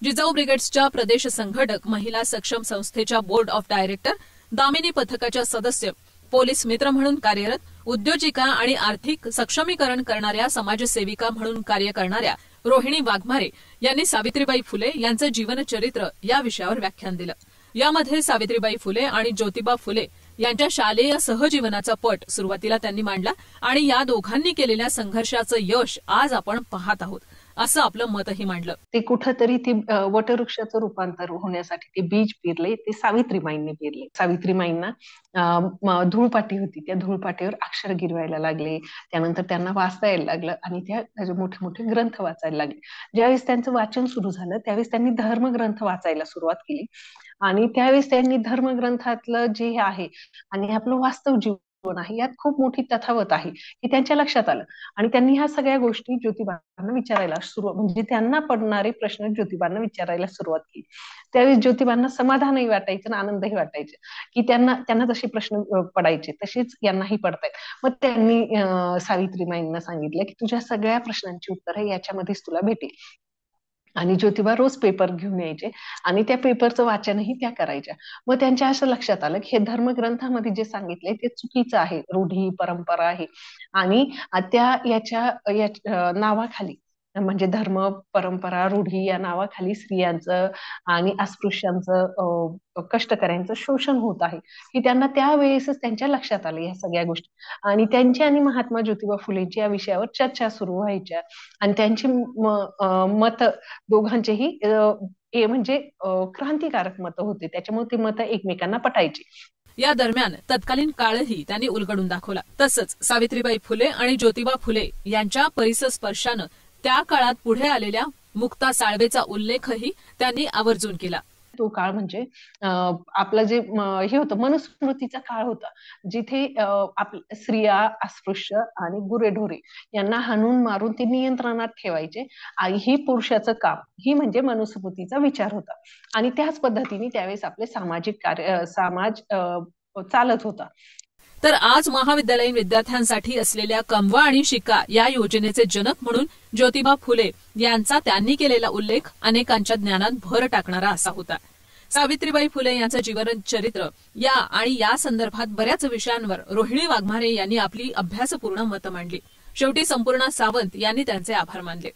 जिजाऊ ब्रिगेड्सच्या प्रदेश संघटक, महिला सक्षम संस्थेच्या बोर्ड ऑफ डायरेक्टर, दामिनी पथकाच्या सदस्य, पोलीस मित्र म्हणून कार्यरत, उद्योजिका आणि आर्थिक सक्षमीकरण करणाऱ्या समाजसेविका म्हणून कार्य करणाऱ्या रोहिणी वाघमारे यांनी सावित्रीबाई फुले यांचं जीवनचरित्र या विषयावर व्याख्यान दिलं। यामध्ये सावित्रीबाई फुले आणि ज्योतिबा फुले यांच्या शालेय सहजीवनाचा पट सुरुवातीला त्यांनी मांडला आणि या दोघांनी केलेल्या संघर्षाचं यश आज आपण पाहत आहोत, असं आपलं मतही मांडलं। ते कुठंतरी ती वटवृक्षाचं रूपांतर होण्यासाठी ते बीज पेरले, ते सावित्रीबाईंनी पेरले। सावित्रीबाईंना धूळपाटी होती, त्या धूळपाटीवर अक्षर गिरवायला लागले, त्यानंतर त्यांना वाचता यायला लागलं आणि त्या मोठे मोठे ग्रंथ वाचायला लागले। ज्यावेळेस त्यांचं वाचन सुरू झालं त्यावेळेस त्यांनी धर्मग्रंथ वाचायला सुरुवात केली आणि त्यावेळेस त्यांनी धर्मग्रंथातलं जे आहे आणि आपलं वास्तव जीवन आहे यात खूप मोठी तफावत आहे हे त्यांच्या लक्षात आलं आणि त्यांनी ह्या सगळ्या गोष्टी ज्योतिबांना विचारायला सुरुवात, म्हणजे त्यांना पडणारे प्रश्न ज्योतिबांना विचारायला सुरुवात केली। त्यावेळेस ज्योतिबांना समाधानही वाटायचं आणि आनंदही वाटायचं की त्यांना जसे प्रश्न पडायचे तसेच यांनाही पडतायत। मग त्यांनी सावित्रीबाईंना सांगितलं की तुझ्या सगळ्या प्रश्नांची उत्तरं याच्यामध्येच तुला भेटेल आणि ज्योतिबा रोज पेपर घेऊन यायचे आणि त्या पेपरचं वाचनही त्या करायच्या। मग त्यांच्या असं लक्षात आलं की हे धर्मग्रंथामध्ये जे सांगितलंय ते चुकीचं आहे, रूढी परंपरा आहे आणि त्या याच्या नावाखाली, म्हणजे धर्म परंपरा रूढी या नावाखाली स्त्रियांचं आणि अस्पृश्यांचं कष्टकऱ्यांचं शोषण होत आहे की त्यांना त्यावेळेसच त्यांच्या लक्षात आलं या सगळ्या गोष्टी आणि त्यांची आणि महात्मा ज्योतिबा फुलेंची या विषयावर चर्चा सुरू व्हायच्या आणि त्यांची मत दोघांचेही म्हणजे क्रांतिकारक मतं होते, त्याच्यामुळे ती मतं एकमेकांना पटायची। या दरम्यान तत्कालीन काळही त्यांनी उलगडून दाखवला। तसंच सावित्रीबाई फुले आणि ज्योतिबा फुले यांच्या परिसस्पर्शानं त्या काळात पुढे आलेल्या मुक्ता साळवेचा उल्लेखही त्यांनी आवर्जून केला। तो काळ म्हणजे आपलं जे हे होतं मनुस्मृतीचा काळ होता, जिथे स्त्रिया, अस्पृश्य आणि गुरेढोरे यांना हाणून मारून ते नियंत्रणात ठेवायचे आणि ही पुरुषाचं काम, ही म्हणजे मनुस्मृतीचा विचार होता आणि त्याच पद्धतीने त्यावेळेस आपले सामाजिक समाज चालत होता। तर आज महाविद्यालयीन विद्यार्थ्यांसाठी असलेल्या कमवा आणि शिका या योजनेचे जनक म्हणून ज्योतिबा फुले यांचा त्यांनी केलेला उल्लेख अनेकांच्या ज्ञानात भर टाकणारा असा होता। सावित्रीबाई फुले यांचं जीवनचरित्र या संदर्भात बऱ्याच विषयांवर रोहिणी वाघमारे यांनी आपली अभ्यासपूर्ण मतं मांडली। शेवटी संपूर्ण सावंत यांनी त्यांचे आभार मानले।